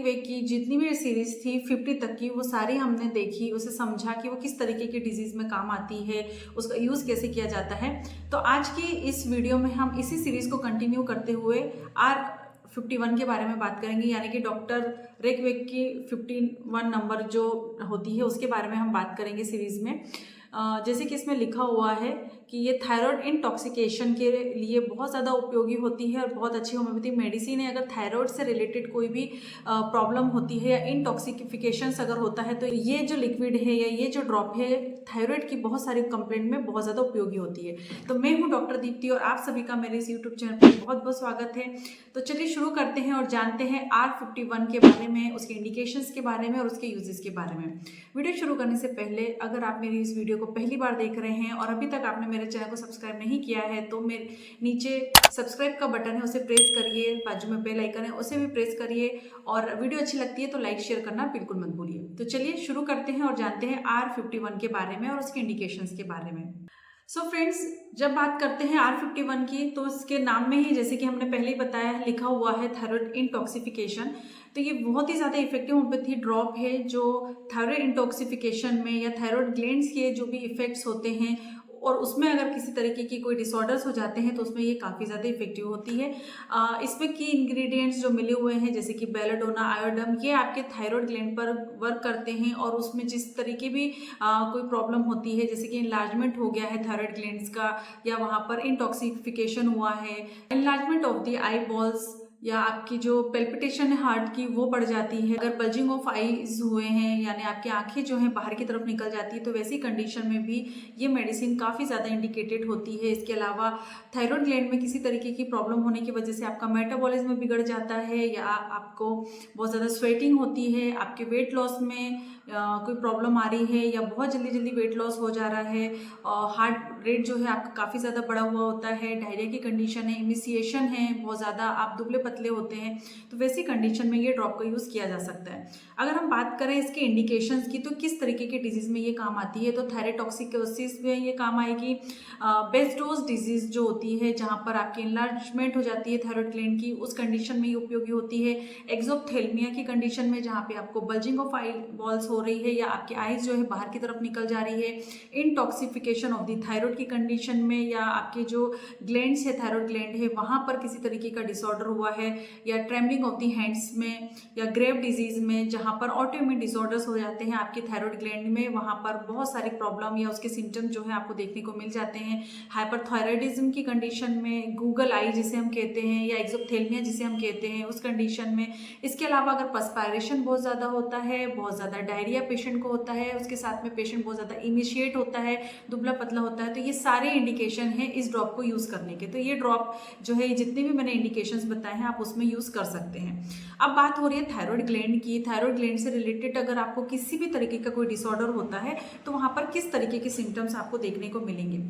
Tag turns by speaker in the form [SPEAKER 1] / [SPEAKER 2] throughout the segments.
[SPEAKER 1] वे की जितनी भी सीरीज़ थी 50 तक की, वो सारी हमने देखी, उसे समझा कि वो किस तरीके की डिजीज़ में काम आती है, उसका यूज़ कैसे किया जाता है। तो आज की इस वीडियो में हम इसी सीरीज़ को कंटिन्यू करते हुए R51 के बारे में बात करेंगे, यानी कि डॉक्टर ऋग्वेद की 51 नंबर जो होती है उसके बारे में हम बात करेंगे सीरीज़ में। जैसे कि इसमें लिखा हुआ है कि ये थायराइड इंटॉक्सिकेशन के लिए बहुत ज़्यादा उपयोगी होती है और बहुत अच्छी होम्योपैथिक मेडिसिन है। अगर थायराइड से रिलेटेड कोई भी प्रॉब्लम होती है या इंटॉक्सिफिकेशंस अगर होता है तो ये जो लिक्विड है या ये जो ड्रॉप है थायराइड की बहुत सारी कंप्लेंट में बहुत ज़्यादा उपयोगी होती है। तो मैं हूँ डॉक्टर दीप्ति और आप सभी का मेरे इस यूट्यूब चैनल पर बहुत बहुत स्वागत है। तो चलिए शुरू करते हैं और जानते हैं R51 के बारे में, उसके इंडिकेशंस के बारे में और उसके यूजेस के बारे में। वीडियो शुरू करने से पहले अगर आप मेरी इस वीडियो को पहली बार देख रहे हैं और अभी तक आपने मेरे चैनल को सब्सक्राइब नहीं किया है तो मेरे नीचे सब्सक्राइब का बटन है, उसे प्रेस करिए, बाजू में बेल आइकन है उसे भी प्रेस करिए और वीडियो अच्छी लगती है तो लाइक शेयर करना बिल्कुल मत भूलिए। तो चलिए शुरू करते हैं और जानते हैं R51 के बारे में और उसके इंडिकेशंस के बारे में। फ्रेंड्स, जब बात करते हैं R51 की तो उसके नाम में ही, जैसे कि हमने पहले ही बताया है, लिखा हुआ है थायराइड इंटॉक्सिफिकेशन। तो ये बहुत ही ज़्यादा इफेक्टिव होम्योपैथी ड्रॉप है जो थायराइड इंटॉक्सिफिकेशन में या थायराइड ग्लैंड्स के जो भी इफेक्ट्स होते हैं और उसमें अगर किसी तरीके की कोई डिसऑर्डर्स हो जाते हैं तो उसमें ये काफ़ी ज़्यादा इफेक्टिव होती है। इसमें की इंग्रेडिएंट्स जो मिले हुए हैं जैसे कि बेलाडोना, आयोडम, ये आपके थायराइड ग्लैंड पर वर्क करते हैं और उसमें जिस तरीके भी कोई प्रॉब्लम होती है, जैसे कि इनलार्जमेंट हो गया है थायराइड ग्लैंड्स का या वहाँ पर इंटॉक्सिफिकेशन हुआ है, enlargement of the I balls या आपकी जो पेल्पिटेशन है हार्ट की वो बढ़ जाती है, अगर बल्जिंग ऑफ आईज हुए हैं यानी आपकी आंखें जो हैं बाहर की तरफ निकल जाती है तो वैसी कंडीशन में भी ये मेडिसिन काफ़ी ज़्यादा इंडिकेटेड होती है। इसके अलावा थायराइड ग्लैंड में किसी तरीके की प्रॉब्लम होने की वजह से आपका मेटाबॉलिज्म बिगड़ जाता है या आपको बहुत ज़्यादा स्वेटिंग होती है, आपके वेट लॉस में कोई प्रॉब्लम आ रही है या बहुत जल्दी जल्दी वेट लॉस हो जा रहा है, हार्ट रेट जो है आपका काफ़ी ज़्यादा बढ़ा हुआ होता है, डायरिया की कंडीशन है, इमिसिएशन है बहुत ज़्यादा, आप दुबले पतले होते हैं, तो वैसी कंडीशन में ये ड्रॉप का यूज़ किया जा सकता है। अगर हम बात करें इसके इंडिकेशंस की तो किस तरीके की डिजीज़ में ये काम आती है, तो थायराइडोसिस में ये काम आएगी। बेस्डोज डिजीज़ जो होती है जहाँ पर आपकी इनलार्जमेंट हो जाती है थायराइड ग्लैंड की, उस कंडीशन में ये उपयोगी होती है। एक्सोप्थेल्मिया की कंडीशन में जहाँ पे आपको बल्जिंग ऑफ आई बॉल्स हो रही है या आपकी आइज जो है बाहर की तरफ निकल जा रही है, इंटॉक्सिफिकेशन ऑफ द थायराइड की कंडीशन में या आपके जो ग्लैंड्स है थायराइड ग्लैंड है वहाँ पर किसी तरीके का डिसऑर्डर हुआ है, या ट्रेमलिंग ऑफ द हैंड्स में या ग्रेव डिजीज में जहाँ पर ऑटोइम्यून डिसऑर्डर्स हो जाते हैं आपके थायराइड ग्लैंड में, वहाँ पर बहुत सारी प्रॉब्लम या उसके सिम्टम जो है आपको देखने को मिल जाते हैं। हाइपरथायराइडिज्म की कंडीशन में, गूगल आई जिसे हम कहते हैं या एक्सोप्थेल्मिया जिसे हम कहते हैं उस कंडीशन में। इसके अलावा अगर पर्सपायरेशन बहुत ज़्यादा होता है, बहुत ज़्यादा डायरिया पेशेंट को होता है, उसके साथ में पेशेंट बहुत ज़्यादा इनिशिएट होता है, दुबला पतला होता है, तो ये सारे इंडिकेशन हैं इस ड्रॉप को यूज़ करने के। तो ये ड्रॉप जो है जितने भी मैंने इंडिकेशंस बताए हैं आप उसमें यूज़ कर सकते हैं। अब बात हो रही है थायराइड ग्लैंड की। थायराइड ग्लैंड से रिलेटेड अगर आपको किसी भी तरीके का कोई डिसऑर्डर होता है तो वहाँ पर किस तरीके के सिम्टम्स आपको देखने को मिलेंगे।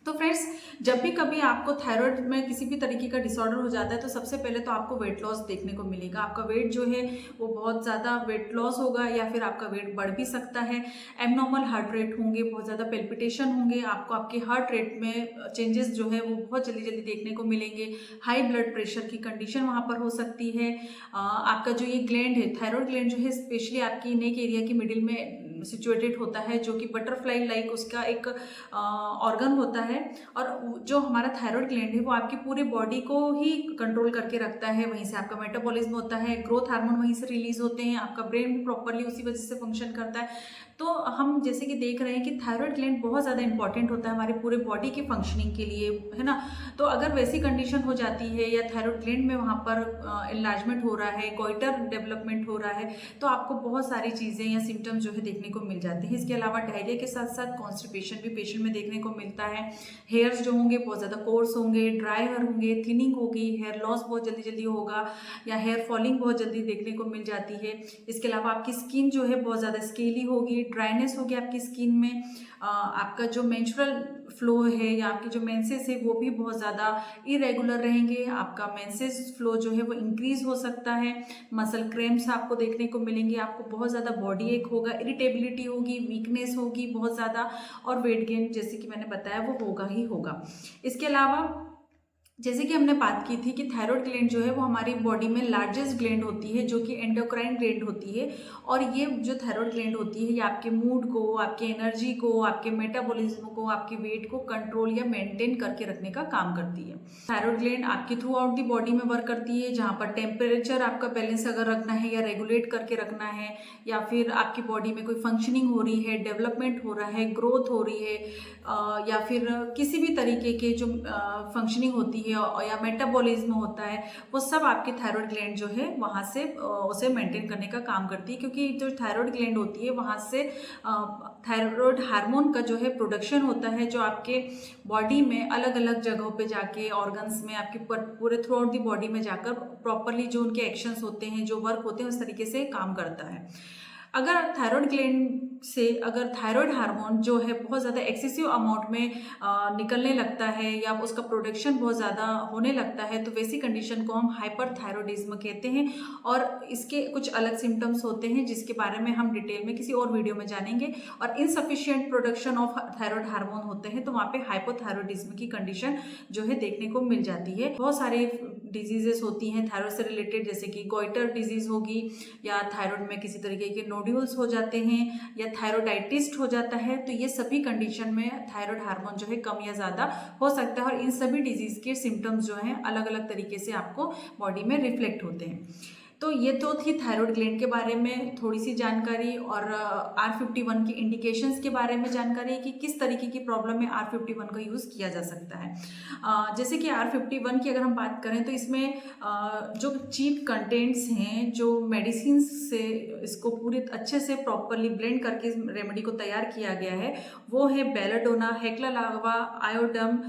[SPEAKER 1] तो फ्रेंड्स, जब भी कभी आपको थायराइड में किसी भी तरीके का डिसऑर्डर हो जाता है तो सबसे पहले तो आपको वेट लॉस देखने को मिलेगा। आपका वेट जो है वो बहुत ज़्यादा वेट लॉस होगा या फिर आपका वेट बढ़ भी सकता है। एबनॉर्मल हार्ट रेट होंगे, बहुत ज़्यादा पेल्पिटेशन होंगे, आपको आपके हार्ट रेट में चेंजेस जो है वो बहुत जल्दी जल्दी देखने को मिलेंगे। हाई ब्लड प्रेशर की कंडीशन वहाँ पर हो सकती है। आपका जो ये ग्लैंड है थायराइड ग्लैंड जो है स्पेशली आपकी नेक एरिया की मिडिल में सिचुएटेड होता है, जो कि बटरफ्लाई लाइक उसका एक ऑर्गन होता है और जो हमारा थायराइड ग्लैंड है वो आपकी पूरी बॉडी को ही कंट्रोल करके रखता है। वहीं से आपका मेटाबॉलिज्म होता है, ग्रोथ हार्मोन वहीं से रिलीज होते हैं, आपका ब्रेन भी प्रॉपरली उसी वजह से फंक्शन करता है। तो हम जैसे कि देख रहे हैं कि थायराइड ग्लैंड बहुत ज़्यादा इंपॉर्टेंट होता है हमारे पूरे बॉडी की फंक्शनिंग के लिए, है ना। तो अगर वैसी कंडीशन हो जाती है या थायराइड ग्लैंड में वहाँ पर इनलार्जमेंट हो रहा है, गोइटर डेवलपमेंट हो रहा है, तो आपको बहुत सारी चीज़ें या सिम्टम्स जो है देखने को मिल जाते हैं। इसके अलावा डायरिया के साथ साथ कॉन्स्टिपेशन भी पेशेंट में देखने को मिलता है। हेयर्स जो होंगे बहुत ज़्यादा कोर्स होंगे, ड्राई हेयर होंगे, थिनिंग होगी, हेयर लॉस बहुत जल्दी जल्दी होगा या हेयर फॉलिंग बहुत जल्दी देखने को मिल जाती है। इसके अलावा आपकी स्किन जो है बहुत ज़्यादा स्केली होगी, ड्राइनेस होगी आपकी स्किन में। आपका जो मेंस्ट्रुअल फ्लो है या आपकी जो मेंसेस है वो भी बहुत ज़्यादा इरेगुलर रहेंगे। आपका मेंसेस फ्लो जो है वो इंक्रीज हो सकता है। मसल क्रैम्प्स आपको देखने को मिलेंगे, आपको बहुत ज़्यादा बॉडी एक होगा, इरिटेबिलिटी होगी, वीकनेस होगी बहुत ज़्यादा, और वेट गेन जैसे कि मैंने बताया वो होगा ही होगा। इसके अलावा जैसे कि हमने बात की थी कि थायराइड ग्लैंड जो है वो हमारी बॉडी में लार्जेस्ट ग्लैंड होती है, जो कि एंडोक्राइन ग्लैंड होती है। और ये जो थायराइड ग्लैंड होती है ये आपके मूड को, आपकी एनर्जी को, आपके मेटाबॉलिज्म को, आपके वेट को कंट्रोल या मेंटेन करके रखने का काम करती है। थायराइड ग्लैंड आपकी थ्रू आउट दी बॉडी में वर्क करती है, जहाँ पर टेम्परेचर आपका बैलेंस अगर रखना है या रेगुलेट करके रखना है, या फिर आपकी बॉडी में कोई फंक्शनिंग हो रही है, डेवलपमेंट हो रहा है, ग्रोथ हो रही है, या फिर किसी भी तरीके के जो फंक्शनिंग होती है या मेटाबॉलिज्म होता है, वो सब आपकी थायराइड ग्लैंड जो है वहाँ से उसे मेंटेन करने का काम करती है। क्योंकि जो थायराइड ग्लैंड होती है वहाँ से थायराइड हार्मोन का जो है प्रोडक्शन होता है, जो आपके बॉडी में अलग अलग जगहों पे जाके ऑर्गन्स में आपके पूरे थ्रू आउट दी बॉडी में जाकर प्रॉपरली जो उनके एक्शंस होते हैं, जो वर्क होते हैं, उस तरीके से काम करता है। अगर थायराइड ग्लैंड से अगर थायराइड हार्मोन जो है बहुत ज़्यादा एक्सेसिव अमाउंट में निकलने लगता है या उसका प्रोडक्शन बहुत ज़्यादा होने लगता है, तो वैसी कंडीशन को हम हाइपरथायरॉयडिज्म कहते हैं। और इसके कुछ अलग सिम्टम्स होते हैं जिसके बारे में हम डिटेल में किसी और वीडियो में जानेंगे। और insufficient production of thyroid hormone होते हैं तो वहाँ पे हाइपोथायरॉयडिज्म की कंडीशन जो है देखने को मिल जाती है। बहुत सारे डिजीजेस होती हैं थायराइड से रिलेटेड, जैसे कि गोइटर डिजीज होगी, या थायराइड में किसी तरीके के नोड्यूल्स हो जाते हैं, या थायरोडाइटिस हो जाता है। तो ये सभी कंडीशन में थायराइड हार्मोन जो है कम या ज़्यादा हो सकता है। और इन सभी डिजीज के सिम्टम्स जो हैं अलग अलग तरीके से आपको बॉडी में रिफ्लेक्ट होते हैं। तो ये तो थी थायराइड ग्लैंड के बारे में थोड़ी सी जानकारी, और R51 की इंडिकेशंस के बारे में जानकारी कि किस तरीके की प्रॉब्लम में R51 का यूज़ किया जा सकता है। जैसे कि R51 की अगर हम बात करें तो इसमें जो चीप कंटेंट्स हैं, जो मेडिसिन से इसको पूरे अच्छे से प्रॉपरली ब्लेंड करके इस रेमेडी को तैयार किया गया है, वो है बेलाडोना, हेक्ला लावा, आयोडम,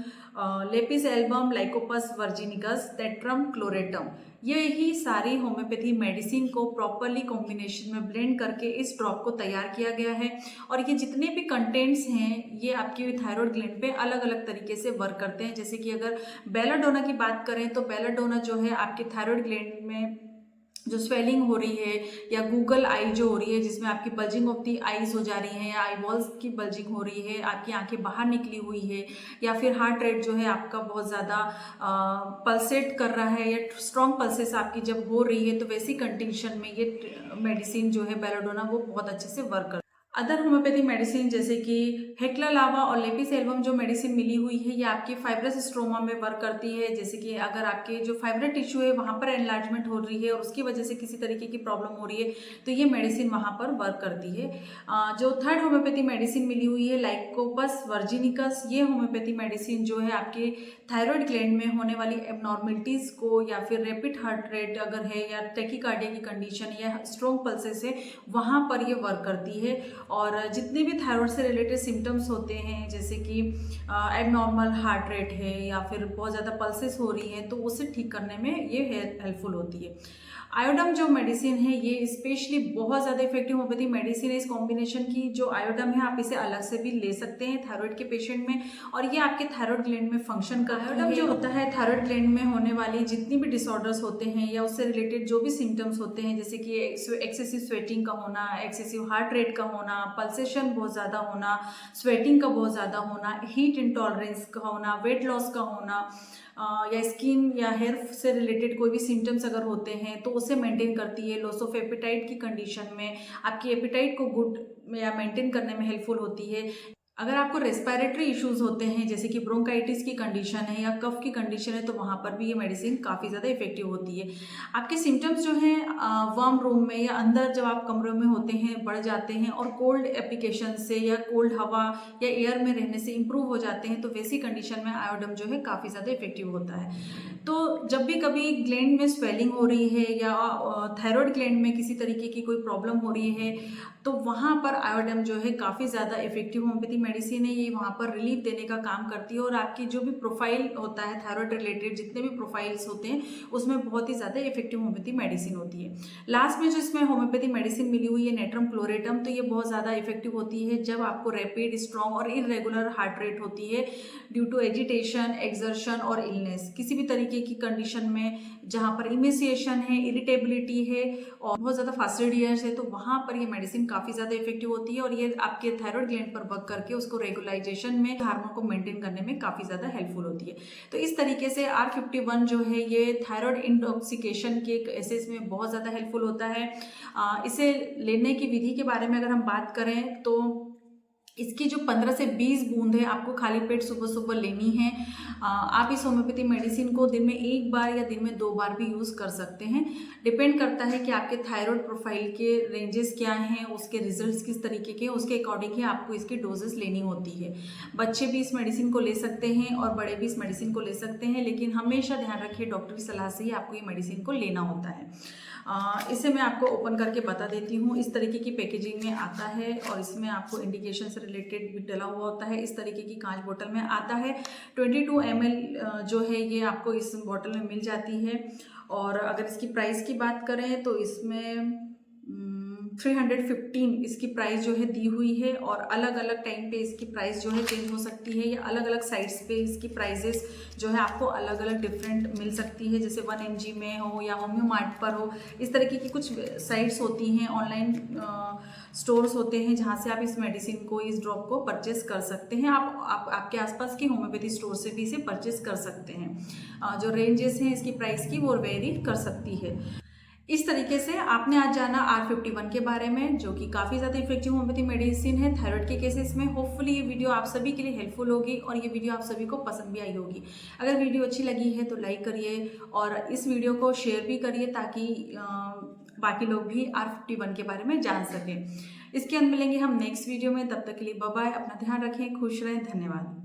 [SPEAKER 1] लेपिस एल्बम, लाइकोपस वर्जिनिकस, टेट्रम क्लोरेटम। ये ही सारी होम्योपैथी मेडिसिन को प्रॉपरली कॉम्बिनेशन में ब्लेंड करके इस ड्रॉप को तैयार किया गया है। और ये जितने भी कंटेंट्स हैं ये आपकी थायराइड ग्लैंड पे अलग अलग तरीके से वर्क करते हैं। जैसे कि अगर बेलाडोना की बात करें तो बेलाडोना जो है आपके थायराइड ग्लैंड में जो स्वेलिंग हो रही है, या गूगल आई जो हो रही है जिसमें आपकी बल्जिंग ऑफ दी आईज हो जा रही है, या आई वॉल्स की बल्जिंग हो रही है, आपकी आंखें बाहर निकली हुई है, या फिर हार्ट रेट जो है आपका बहुत ज़्यादा पल्सेट कर रहा है, या स्ट्रॉन्ग पल्सेस आपकी जब हो रही है, तो वैसी कंडीशन में ये मेडिसिन जो है बेलाडोना वो बहुत अच्छे से वर्क करता है। अदर होम्योपैथी मेडिसिन जैसे कि हेक्ला लावा और लेपिस एल्बम जो मेडिसिन मिली हुई है, ये आपकी फाइब्रस स्ट्रोमा में वर्क करती है। जैसे कि अगर आपके जो फाइब्रस टिश्यू है वहाँ पर एनलार्जमेंट हो रही है और उसकी वजह से किसी तरीके की प्रॉब्लम हो रही है, तो ये मेडिसिन वहाँ पर वर्क करती है। जो थर्ड होम्योपैथी मेडिसिन मिली हुई है लाइकोपस वर्जिनिकस, ये होम्योपैथी मेडिसिन जो है आपके थायराइड ग्लैंड में होने वाली एबनॉर्मलिटीज़ को, या फिर रैपिड हार्ट रेट अगर है, या टैकीकार्डिया की कंडीशन, या स्ट्रॉन्ग पल्सेस है, वहाँ पर ये वर्क करती है। और जितने भी थायराइड से रिलेटेड सिम्टम्स होते हैं, जैसे कि एबनॉर्मल हार्ट रेट है या फिर बहुत ज़्यादा पल्सेस हो रही हैं, तो उसे ठीक करने में ये हेल्पफुल होती है। आयोडम जो मेडिसिन है ये स्पेशली बहुत ज़्यादा इफेक्टिव होम्योपैथी मेडिसिन है। इस कॉम्बिनेशन की जो आयोडम है आप इसे अलग से भी ले सकते हैं थायराइड के पेशेंट में, और ये आपके थायराइड ग्लैंड में फंक्शन करता है। आयोडम जो होता है थायराइड ग्लैंड में होने वाली जितनी भी डिसऑर्डर्स होते हैं या उससे रिलेटेड जो भी सिम्टम्स होते हैं, जैसे कि एक्सेसिव स्वेटिंग का होना, एक्सेसिव हार्ट रेट का होना, पल्सेशन बहुत ज़्यादा होना, स्वेटिंग का बहुत ज़्यादा होना, हीट इंटॉलरेंस का होना, वेट लॉस का होना, या स्किन या हेयर से रिलेटेड कोई भी सिम्टम्स अगर होते हैं तो उसे मेंटेन करती है। लॉस ऑफ एपेटाइट की कंडीशन में आपकी एपेटाइट को गुड या मेंटेन करने में हेल्पफुल होती है। अगर आपको रेस्पिरेटरी इश्यूज होते हैं जैसे कि ब्रोंकाइटिस की कंडीशन है या कफ की कंडीशन है, तो वहाँ पर भी ये मेडिसिन काफ़ी ज़्यादा इफेक्टिव होती है। आपके सिम्टम्स जो हैं वार्म रूम में या अंदर जब आप कमरे में होते हैं बढ़ जाते हैं, और कोल्ड एप्लीकेशन से या कोल्ड हवा या एयर में रहने से इम्प्रूव हो जाते हैं, तो वैसी कंडीशन में आयोडम जो है काफ़ी ज़्यादा इफेक्टिव होता है। तो जब भी कभी ग्लैंड में स्वेलिंग हो रही है या थायराइड ग्लैंड में किसी तरीके की कोई प्रॉब्लम हो रही है, तो वहाँ पर आयोडम जो है काफ़ी ज़्यादा इफेक्टिव होम्योपैथी मेडिसिन है। ये वहाँ पर रिलीफ देने का काम करती है, और आपकी जो भी प्रोफाइल होता है थायराइड रिलेटेड जितने भी प्रोफाइल्स होते हैं उसमें बहुत ही ज़्यादा इफेक्टिव होम्योपैथी मेडिसिन होती है। लास्ट में जो इसमें होम्योपैथी मेडिसिन मिली हुई है नेट्रम क्लोरेटम, तो ये बहुत ज़्यादा इफेक्टिव होती है जब आपको रैपिड, स्ट्रॉन्ग और इरेगुलर हार्ट रेट होती है ड्यू टू एजिटेशन, एक्सर्शन और इलनेस। किसी भी तरीके की कंडीशन में जहाँ पर इमेसिएशन है, इरिटेबिलिटी है और बहुत ज़्यादा फास्टिडियस है, तो वहाँ पर ये मेडिसिन काफ़ी ज़्यादा इफेक्टिव होती है और ये आपके थायराइड ग्लैंड पर वर्क करके उसको रेगुलाइजेशन में, हार्मोन को मेंटेन करने में काफ़ी ज़्यादा हेल्पफुल होती है। तो इस तरीके से R51 जो है ये थायराइड इंटॉक्सिकेशन के केसेस में बहुत ज़्यादा हेल्पफुल होता है। इसे लेने की विधि के बारे में अगर हम बात करें तो इसकी जो 15 से 20 बूंद है आपको खाली पेट सुबह सुबह लेनी है। आप इस होम्योपैथी मेडिसिन को दिन में 1 बार या दिन में 2 बार भी यूज़ कर सकते हैं। डिपेंड करता है कि आपके थायराइड प्रोफाइल के रेंजेस क्या हैं, उसके रिजल्ट्स किस तरीके के, उसके अकॉर्डिंग ही आपको इसकी डोजेस लेनी होती है। बच्चे भी इस मेडिसिन को ले सकते हैं और बड़े भी इस मेडिसिन को ले सकते हैं, लेकिन हमेशा ध्यान रखिए डॉक्टर की सलाह से ही आपको ये मेडिसिन को लेना होता है। इसे मैं आपको ओपन करके बता देती हूँ। इस तरीके की पैकेजिंग में आता है और इसमें आपको इंडिकेशन से रिलेटेड भी डला हुआ होता है। इस तरीके की कांच बोतल में आता है। 22 ml जो है ये आपको इस बोतल में मिल जाती है। और अगर इसकी प्राइस की बात करें तो इसमें 315 इसकी प्राइस जो है दी हुई है और अलग अलग टाइम पे इसकी प्राइस जो है चेंज हो सकती है, या अलग अलग साइट्स पे इसकी प्राइजेस जो है आपको अलग अलग डिफरेंट मिल सकती है, जैसे 1 mg में हो या होम्यो मार्ट पर हो। इस तरीके की कुछ साइट्स होती हैं, ऑनलाइन स्टोर्स होते हैं जहाँ से आप इस मेडिसिन को, इस ड्रॉप को परचेस कर सकते हैं। आप आपके आसपास की होम्योपैथी स्टोर से भी इसे परचेस कर सकते हैं। जो रेंजेस हैं इसकी प्राइस की वो वेरी कर सकती है। इस तरीके से आपने आज जाना R51 के बारे में, जो कि काफ़ी ज़्यादा इफेक्टिव होम्योपैथी मेडिसिन है थायराइड के केसेस में। होपफुली ये वीडियो आप सभी के लिए हेल्पफुल होगी और ये वीडियो आप सभी को पसंद भी आई होगी। अगर वीडियो अच्छी लगी है तो लाइक करिए और इस वीडियो को शेयर भी करिए ताकि बाकी लोग भी R51 के बारे में जान सकें। इसके अंत मिलेंगे हम नेक्स्ट वीडियो में, तब तक के लिए बाय बाय। अपना ध्यान रखें, खुश रहें, धन्यवाद।